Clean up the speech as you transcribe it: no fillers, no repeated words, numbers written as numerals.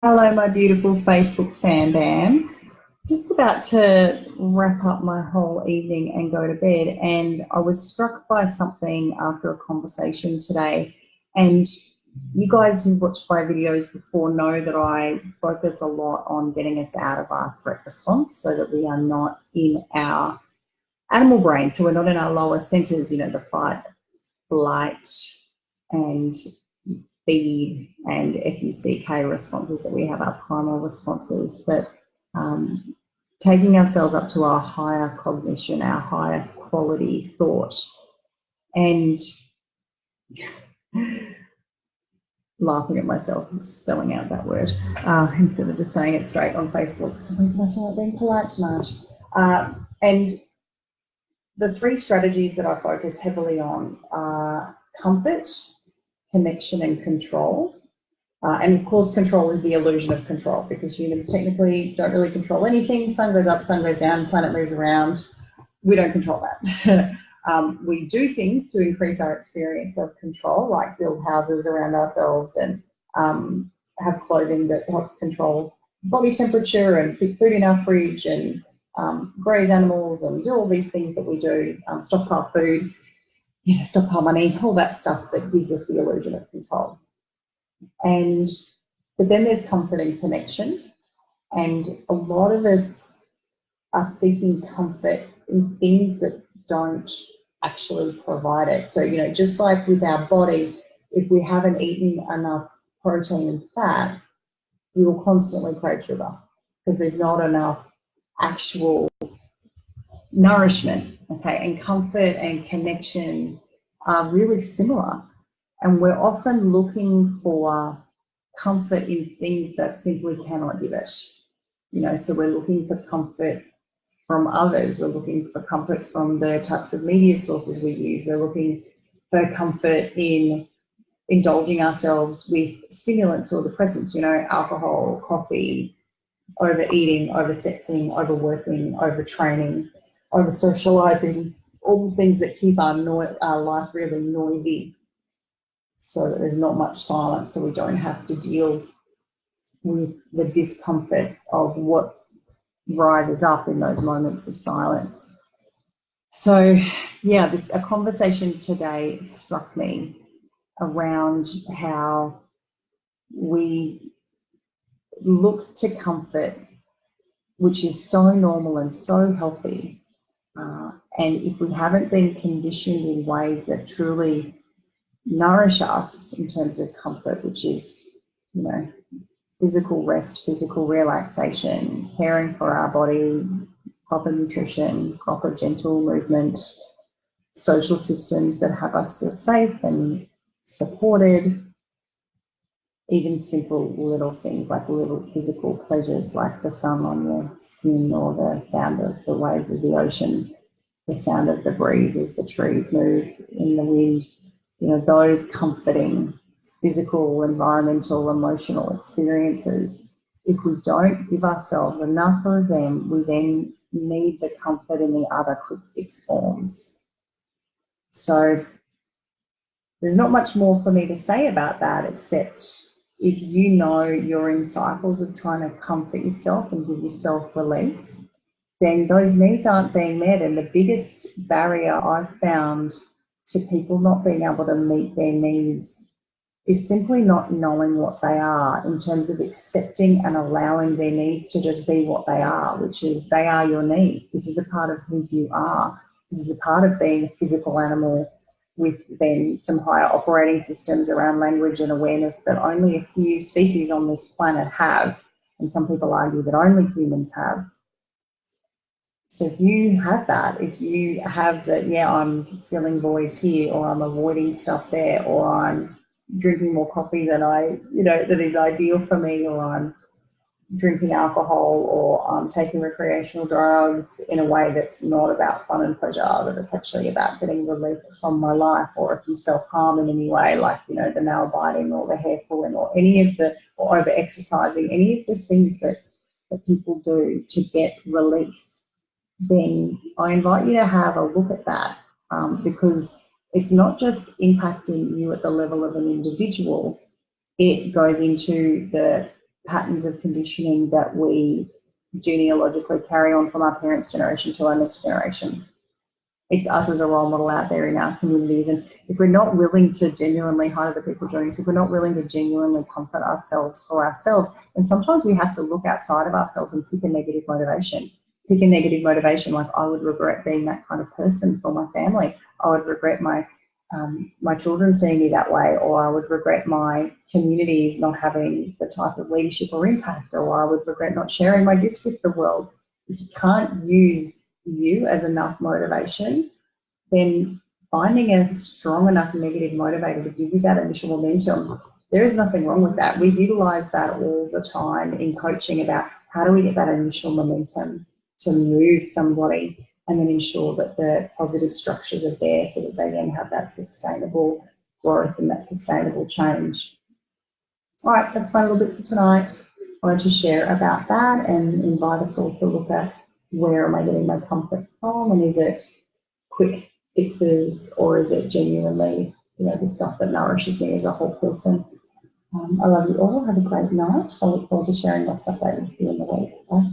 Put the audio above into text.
Hello, my beautiful Facebook fan bam. Just about to wrap up my whole evening and go to bed, and I was struck by something after a conversation today. And you guys who've watched my videos before know that I focus a lot on getting us out of our threat response so that we are not in our animal brain, so we're not in our lower centers, the fight, flight, and feed and FUCK responses that we have, our primal responses, but taking ourselves up to our higher cognition, our higher quality thought, and laughing at myself and spelling out that word instead of just saying it straight on Facebook. For some reason I feel like being polite tonight. And the three strategies that I focus heavily on are comfort, connection, and control. And of course, control is the illusion of control, because humans technically don't really control anything. Sun goes up, sun goes down, planet moves around. We don't control that. We do things to increase our experience of control, like build houses around ourselves and have clothing that helps control body temperature and keep food in our fridge and graze animals and do all these things that we do, stockpile food, stockpile money, all that stuff that gives us the illusion of control. But then there's comfort and connection, and a lot of us are seeking comfort in things that don't actually provide it. So, just like with our body, if we haven't eaten enough protein and fat, we will constantly crave sugar because there's not enough actual nourishment, okay? And comfort and connection are really similar, and we're often looking for comfort in things that simply cannot give it. So we're looking for comfort from others. We're looking for comfort from the types of media sources we use. We're looking for comfort in indulging ourselves with stimulants or depressants, alcohol, coffee, overeating, oversexing, overworking, overtraining, over-socializing, all the things that keep our life really noisy, so that there's not much silence, so we don't have to deal with the discomfort of what rises up in those moments of silence. So, yeah, a conversation today struck me around how we look to comfort, which is so normal and so healthy. And if we haven't been conditioned in ways that truly nourish us in terms of comfort, which is, physical rest, physical relaxation, caring for our body, proper nutrition, proper gentle movement, social systems that have us feel safe and supported, even simple little things like little physical pleasures like the sun on your skin or the sound of the waves of the ocean, the sound of the breeze as the trees move in the wind, those comforting physical, environmental, emotional experiences. If we don't give ourselves enough of them, we then need the comfort in the other quick fix forms. So there's not much more for me to say about that, except if you know you're in cycles of trying to comfort yourself and give yourself relief, then those needs aren't being met. And the biggest barrier I've found to people not being able to meet their needs is simply not knowing what they are, in terms of accepting and allowing their needs to just be what they are, which is they are your needs. This is a part of who you are. This is a part of being a physical animal with then some higher operating systems around language and awareness that only a few species on this planet have, and some people argue that only humans have. So if you have that, if you have that, I'm filling voids here, or I'm avoiding stuff there, or I'm drinking more coffee than that is ideal for me, or I'm drinking alcohol, or I'm taking recreational drugs in a way that's not about fun and pleasure, that it's actually about getting relief from my life, or if you self-harm in any way, like, the nail biting or the hair pulling or or over-exercising, any of those things that people do to get relief, then I invite you to have a look at that, because it's not just impacting you at the level of an individual, it goes into the patterns of conditioning that we genealogically carry on from our parents' generation to our next generation. It's us as a role model out there in our communities. And if we're not willing to genuinely, hi to the people joining us, if we're not willing to genuinely comfort ourselves for ourselves, then sometimes we have to look outside of ourselves and pick a negative motivation. Pick a negative motivation, like I would regret being that kind of person for my family. I would regret my children seeing me that way, or I would regret my communities not having the type of leadership or impact, or I would regret not sharing my gifts with the world. If you can't use you as enough motivation, then finding a strong enough negative motivator to give you that initial momentum, there is nothing wrong with that. We utilize that all the time in coaching about how do we get that initial momentum to move somebody and then ensure that the positive structures are there so that they then have that sustainable growth and that sustainable change. All right, that's my little bit for tonight. I wanted to share about that and invite us all to look at where am I getting my comfort from, and is it quick fixes or is it genuinely, the stuff that nourishes me as a whole person. I love you all. Have a great night. I look forward to sharing my stuff later with you in the week. Bye.